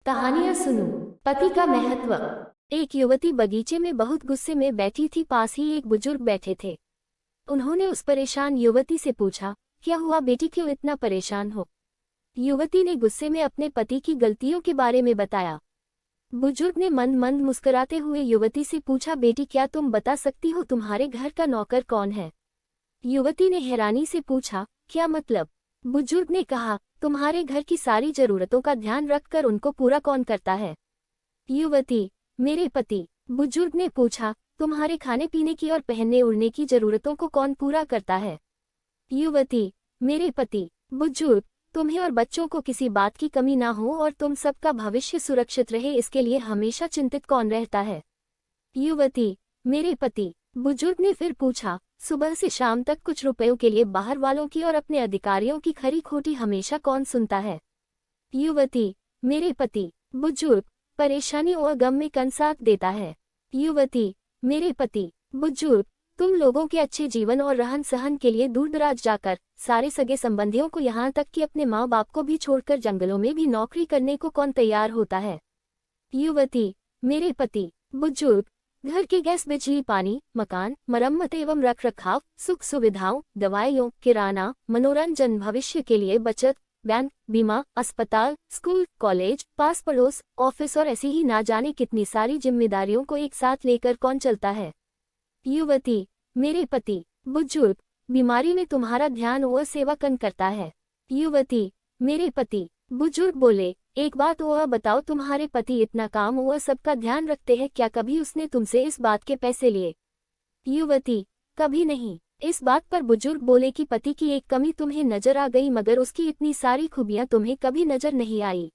कहानियां सुनो। पति का महत्व। एक युवती बगीचे में बहुत गुस्से में बैठी थी। पास ही एक बुजुर्ग बैठे थे। उन्होंने उस परेशान युवती से पूछा, क्या हुआ बेटी, क्यों इतना परेशान हो? युवती ने गुस्से में अपने पति की गलतियों के बारे में बताया। बुजुर्ग ने मंद मंद मुस्कुराते हुए युवती से पूछा, बेटी क्या तुम बता सकती हो तुम्हारे घर का नौकर कौन है? युवती ने हैरानी से पूछा, क्या मतलब? बुजुर्ग ने कहा, तुम्हारे घर की सारी जरूरतों का ध्यान रखकर उनको पूरा कौन करता है? युवती, मेरे पति। बुजुर्ग ने पूछा, तुम्हारे खाने पीने की और पहनने ओढ़ने की जरूरतों को कौन पूरा करता है? युवती, मेरे पति। बुजुर्ग, तुम्हें और बच्चों को किसी बात की कमी ना हो और तुम सबका भविष्य सुरक्षित रहे, इसके लिए हमेशा चिंतित कौन रहता है? युवती, मेरे पति। बुजुर्ग ने फिर पूछा, सुबह से शाम तक कुछ रुपयों के लिए बाहर वालों की और अपने अधिकारियों की खरी खोटी हमेशा कौन सुनता है? युवती, मेरे पति। बुजुर्ग, परेशानी और गम में कौन साथ देता है? युवती, मेरे पति। बुजुर्ग, तुम लोगों के अच्छे जीवन और रहन सहन के लिए दूर दराज जाकर सारे सगे संबंधियों को यहाँ तक कि अपने माँ बाप को भी छोड़कर जंगलों में भी नौकरी करने को कौन तैयार होता है? युवती, मेरे पति। बुजुर्ग, घर के गैस बिजली पानी मकान मरम्मत एवं रख रखाव सुख सुविधाओं दवाइयों किराना मनोरंजन भविष्य के लिए बचत बैंक बीमा अस्पताल स्कूल कॉलेज पास पड़ोस ऑफिस और ऐसी ही ना जाने कितनी सारी जिम्मेदारियों को एक साथ लेकर कौन चलता है? युवती, मेरे पति। बुजुर्ग, बीमारी में तुम्हारा ध्यान और सेवा कौन करता है? युवती, मेरे पति। बुजुर्ग बोले, एक बात और बताओ, तुम्हारे पति इतना काम और सबका ध्यान रखते हैं, क्या कभी उसने तुमसे इस बात के पैसे लिए? युवती, कभी नहीं। इस बात पर बुजुर्ग बोले कि पति की एक कमी तुम्हें नजर आ गई, मगर उसकी इतनी सारी खूबियां तुम्हें कभी नजर नहीं आई।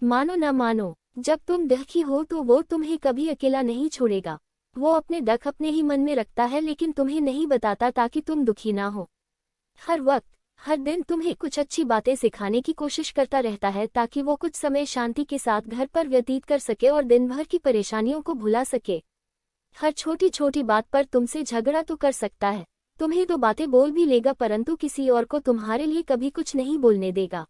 मानो न मानो, जब तुम दुखी हो तो वो तुम्हें कभी अकेला नहीं छोड़ेगा। वो अपने दुख अपने ही मन में रखता है, लेकिन तुम्हें नहीं बताता ताकि तुम दुखी ना हो। हर वक्त हर दिन तुम्हें कुछ अच्छी बातें सिखाने की कोशिश करता रहता है ताकि वो कुछ समय शांति के साथ घर पर व्यतीत कर सके और दिन भर की परेशानियों को भुला सके। हर छोटी छोटी बात पर तुमसे झगड़ा तो कर सकता है, तुम्हें दो बातें बोल भी लेगा, परंतु किसी और को तुम्हारे लिए कभी कुछ नहीं बोलने देगा।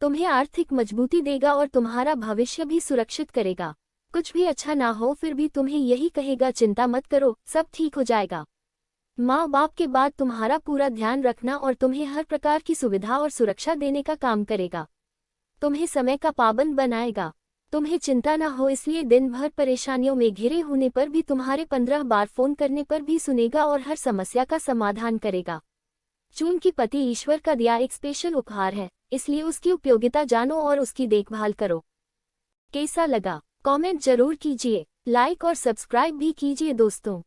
तुम्हें आर्थिक मजबूती देगा और तुम्हारा भविष्य भी सुरक्षित करेगा। कुछ भी अच्छा ना हो फिर भी तुम्हें यही कहेगा, चिंता मत करो, सब ठीक हो जाएगा। माँ बाप के बाद तुम्हारा पूरा ध्यान रखना और तुम्हें हर प्रकार की सुविधा और सुरक्षा देने का काम करेगा। तुम्हें समय का पाबंद बनाएगा। तुम्हें चिंता ना हो इसलिए दिन भर परेशानियों में घिरे होने पर भी तुम्हारे 15 बार फोन करने पर भी सुनेगा और हर समस्या का समाधान करेगा। चूंकि पति ईश्वर का दिया एक स्पेशल उपहार है, इसलिए उसकी उपयोगिता जानो और उसकी देखभाल करो। कैसा लगा? कमेंट जरूर कीजिए, लाइक और सब्सक्राइब भी कीजिए दोस्तों।